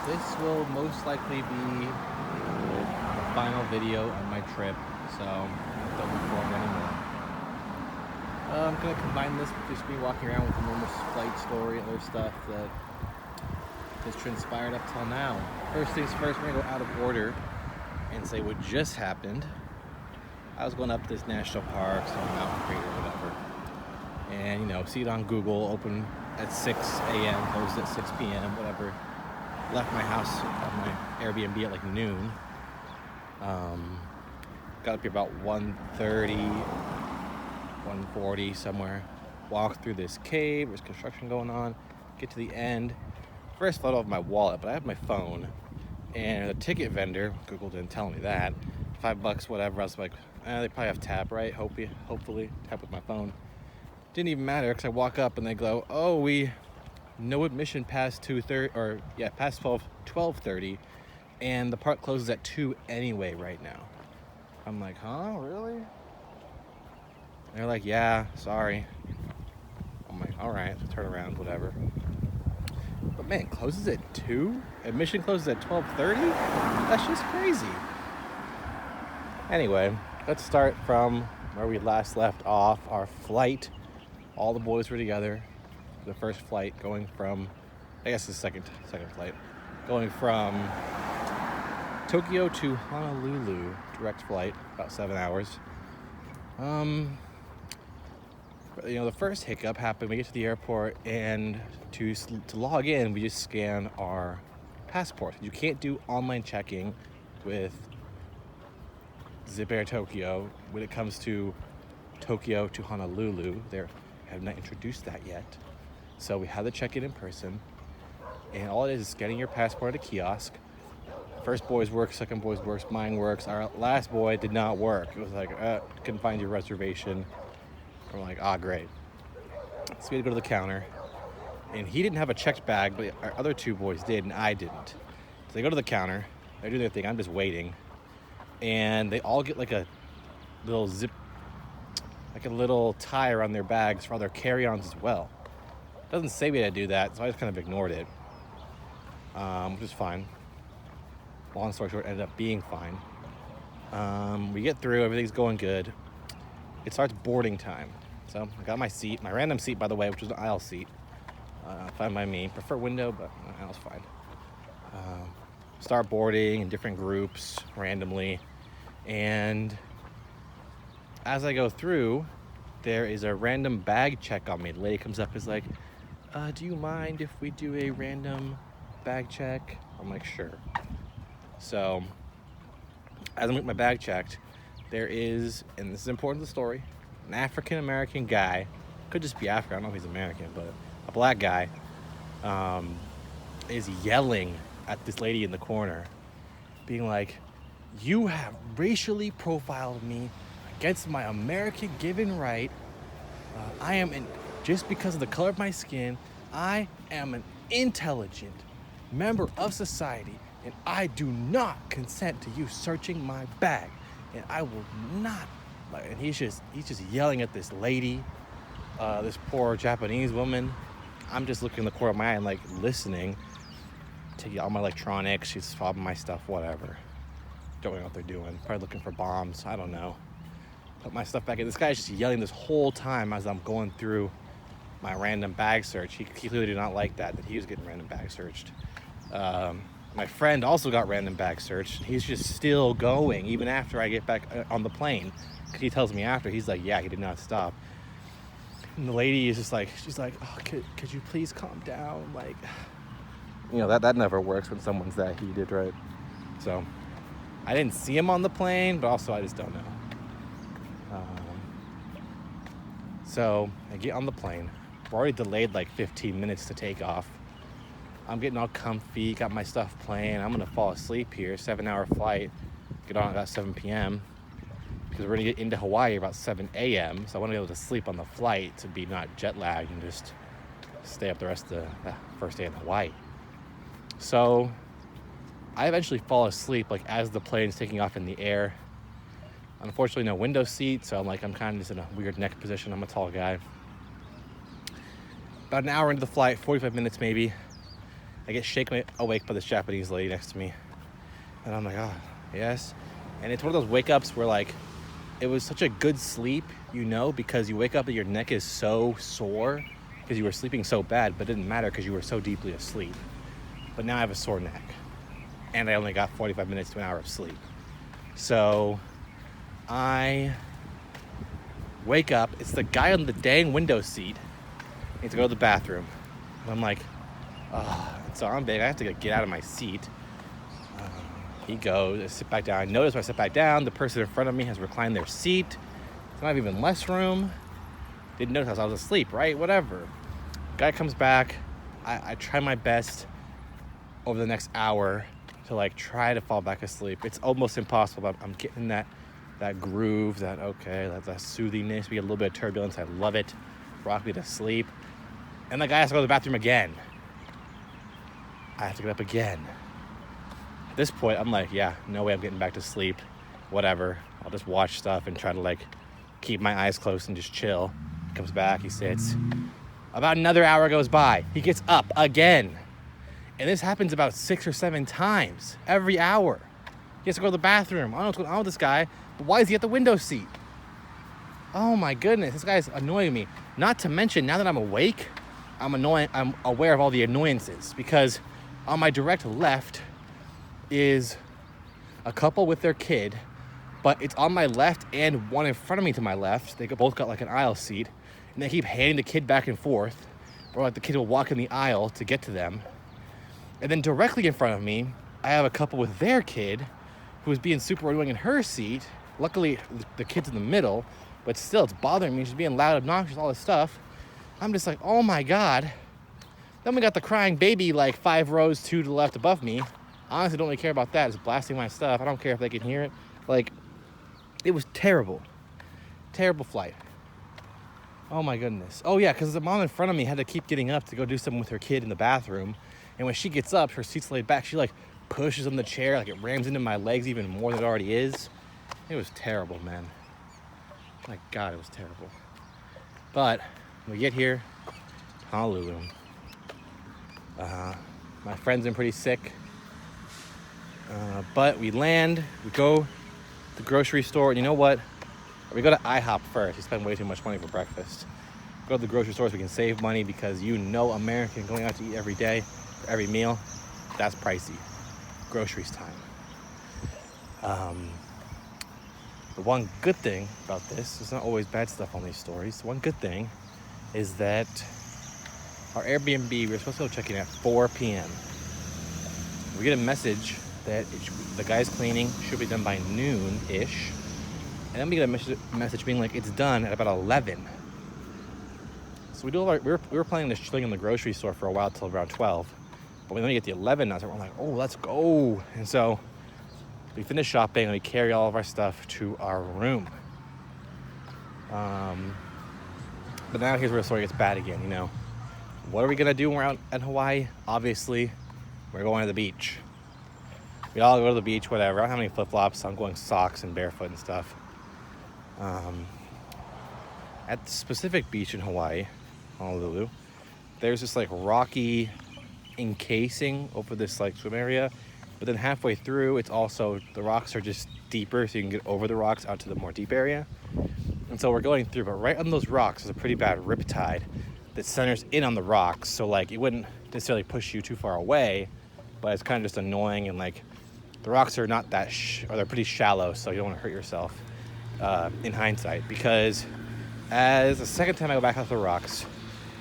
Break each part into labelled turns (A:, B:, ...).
A: This will most likely be the final video on my trip, so don't look forward anymore. I'm gonna combine this with just me walking around with the normal flight story and other stuff that has transpired up till now. First things first, we're gonna go out of order and say what just happened. I was going up to this national park, some mountain crater or whatever, and see it on Google, open at 6 a.m., closed at 6 p.m., whatever. Left my house on my Airbnb at like noon. Got up here about 1:30, 1:40 somewhere. Walked through this cave. There's construction going on. Get to the end. First thought of my wallet, but I have my phone. And the ticket vendor, Google didn't tell me that. $5, whatever. I was like, they probably have tap, right? Hopefully, tap with my phone. Didn't even matter because I walk up and they go, "Oh, we no admission past 2:30 or past 12:30, and the park closes at 2 anyway right now." I'm like, "Huh, really?" And they're like, "Yeah, sorry." I'm like, "All right, turn around, whatever." But man, it closes at 2? Admission closes at 12:30? That's just crazy. Anyway, let's start from where we last left off. Our flight, all the boys were together. The first flight going from, I guess the second flight, going from Tokyo to Honolulu, direct flight, about 7 hours. The first hiccup happened. We get to the airport, and to log in, we just scan our passport. You can't do online checking with Zip Air Tokyo when it comes to Tokyo to Honolulu. They have not introduced that yet. So we had to check it in person. And all it is scanning your passport at a kiosk. First boy's works, second boy's works, mine works. Our last boy did not work. It was like, couldn't find your reservation. We're like, great. So we had to go to the counter. And he didn't have a checked bag, but our other two boys did, and I didn't. So they go to the counter. They do their thing. I'm just waiting. And they all get like a little zip, like a little tie around their bags for all their carry-ons as well. It doesn't say we had to do that, so I just kind of ignored it, which is fine. Long story short, ended up being fine. We get through, everything's going good. It starts boarding time. So I got my seat, my random seat, by the way, which was an aisle seat. Fine by me. Prefer window, but aisle's fine. Start boarding in different groups randomly. And as I go through, there is a random bag check on me. The lady comes up and is like, "Do you mind if we do a random bag check?" I'm like, "Sure." So as I'm getting my bag checked, there is, and this is important to the story, an African-American guy, could just be African, I don't know if he's American, but a black guy, is yelling at this lady in the corner, being like, "You have racially profiled me against my American given right. Just because of the color of my skin, I am an intelligent member of society, and I do not consent to you searching my bag, and I will not." And he's just yelling at this lady, this poor Japanese woman. I'm just looking in the corner of my eye and like listening, taking all my electronics. She's fobbing my stuff, whatever. Don't know what they're doing. Probably looking for bombs. I don't know. Put my stuff back in. This guy's just yelling this whole time as I'm going through my random bag search. He clearly did not like that he was getting random bag searched. My friend also got random bag searched. He's just still going even after I get back on the plane. Because he tells me after, he's like, "Yeah, he did not stop." And the lady is just like, she's like, "Oh, could you please calm down?" Like, that never works when someone's that heated, right? So I didn't see him on the plane, but also I just don't know. So I get on the plane. We're already delayed like 15 minutes to take off. I'm getting all comfy, got my stuff playing. I'm gonna fall asleep here. 7-hour flight. Get on about 7 p.m. because we're gonna get into Hawaii about 7 a.m. So I want to be able to sleep on the flight to be not jet lagged and just stay up the rest of the first day in Hawaii. So I eventually fall asleep like as the plane's taking off in the air. Unfortunately, no window seat, so I'm kind of just in a weird neck position. I'm a tall guy. About an hour into the flight, 45 minutes maybe, I get shaken awake by this Japanese lady next to me. And I'm like, oh, yes. And it's one of those wake-ups where, like, it was such a good sleep, because you wake up and your neck is so sore because you were sleeping so bad, but it didn't matter because you were so deeply asleep. But now I have a sore neck. And I only got 45 minutes to an hour of sleep. So I wake up. It's the guy on the dang window seat. I need to go to the bathroom. And I'm like, oh. So I'm big. I have to get out of my seat. He goes, I sit back down. I notice when I sit back down, the person in front of me has reclined their seat. It's not even less room. Didn't notice I was asleep, right? Whatever. Guy comes back. I try my best over the next hour to like try to fall back asleep. It's almost impossible, but I'm getting that groove, that soothingness. We get a little bit of turbulence. I love it. Rock me to sleep. And the guy has to go to the bathroom again. I have to get up again. At this point, I'm like, yeah, no way I'm getting back to sleep. Whatever. I'll just watch stuff and try to like keep my eyes closed and just chill. He comes back, he sits. About another hour goes by. He gets up again. And this happens about 6 or 7 times every hour. He has to go to the bathroom. I don't know what's going on with this guy, but why is he at the window seat? Oh my goodness, this guy's annoying me. Not to mention, now that I'm awake, I'm aware of all the annoyances, because on my direct left is a couple with their kid, but it's on my left and one in front of me to my left. They both got like an aisle seat, and they keep handing the kid back and forth, or like the kid will walk in the aisle to get to them. And then directly in front of me, I have a couple with their kid who is being super annoying in her seat. Luckily, the kid's in the middle, but still, it's bothering me. She's being loud, obnoxious, all this stuff. I'm just like, oh my God. Then we got the crying baby like 5 rows, 2 to the left above me. Honestly, don't really care about that. It's blasting my stuff. I don't care if they can hear it. Like, it was terrible. Terrible flight. Oh my goodness. Oh yeah, because the mom in front of me had to keep getting up to go do something with her kid in the bathroom. And when she gets up, her seat's laid back. She like pushes on the chair, like it rams into my legs even more than it already is. It was terrible, man. My God, it was terrible. But when we get here, Honolulu. My friend's been pretty sick. But we land, we go to the grocery store, and you know what? We go to IHOP first. We spend way too much money for breakfast. Go to the grocery store so we can save money, because American going out to eat every day for every meal, that's pricey. Groceries time. The one good thing about this, there's not always bad stuff on these stories. The one good thing is that our Airbnb, we were supposed to go check in at 4 p.m. We get a message that the guy's cleaning should be done by noon-ish. And then we get a message being like, it's done at about 11. So we were planning to chilling in the grocery store for a while till around 12. But when we get to 11 now, so we're like, oh, let's go. And so we finish shopping and we carry all of our stuff to our room. But now here's where the story gets bad again, What are we going to do when we're out in Hawaii? Obviously, we're going to the beach. We all go to the beach, whatever. I don't have any flip-flops, so I'm going socks and barefoot and stuff. At the specific beach in Hawaii, Honolulu, there's this like rocky encasing over this like swim area, but then halfway through, it's also, the rocks are just deeper, so you can get over the rocks out to the more deep area. And so we're going through, but right on those rocks is a pretty bad riptide that centers in on the rocks, so like it wouldn't necessarily push you too far away, but it's kind of just annoying, and like the rocks are not that or they're pretty shallow, so you don't want to hurt yourself in hindsight. Because as the second time I go back out the rocks,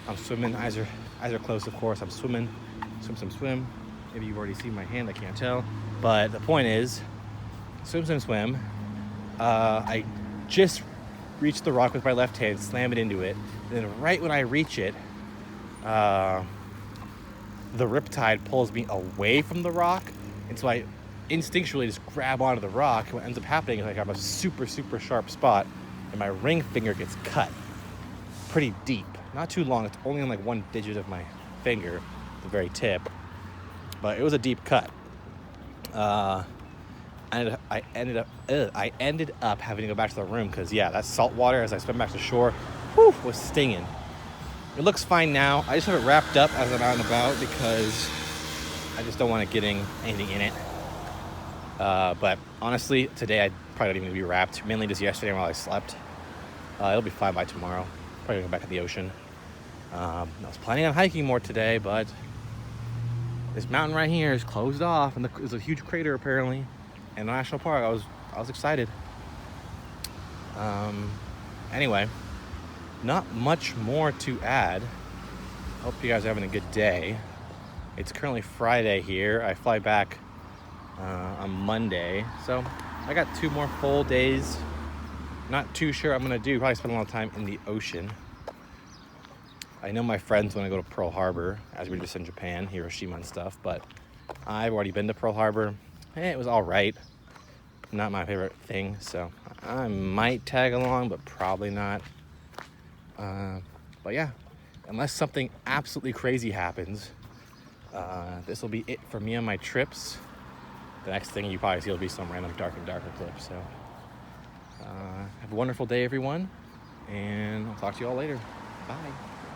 A: I'm swimming, eyes are closed, of course. I'm swimming, swim. Maybe you've already seen my hand, I can't tell, but the point is, swim. I just reach the rock with my left hand, slam it into it, and then right when I reach it, the riptide pulls me away from the rock, and so I instinctually just grab onto the rock. What ends up happening is I have a super, super sharp spot, and my ring finger gets cut pretty deep. Not too long, it's only on like one digit of my finger, the very tip, but it was a deep cut. I ended up having to go back to the room because, yeah, that salt water as I swim back to shore, was stinging. It looks fine now. I just have it wrapped up as I'm out and about because I just don't want it getting anything in it. But honestly, today I probably don't even be wrapped. Mainly just yesterday while I slept. It'll be fine by tomorrow. Probably gonna go back in the ocean. I was planning on hiking more today, but this mountain right here is closed off, and there's a huge crater apparently in the national park. I was excited. Anyway, not much more to add. Hope you guys are having a good day. It's currently Friday here. I fly back on Monday, so I got 2 more full days. Not too sure what I'm gonna do. Probably spend a lot of time in the ocean. I know my friends want to go to Pearl Harbor, as we were just in Japan, Hiroshima and stuff, but I've already been to Pearl Harbor. It was all right. Not my favorite thing, so I might tag along, but probably not. But yeah, unless something absolutely crazy happens, this will be it for me on my trips. The next thing you probably see will be some random darker clip. So have a wonderful day, everyone, and I'll talk to you all later. Bye.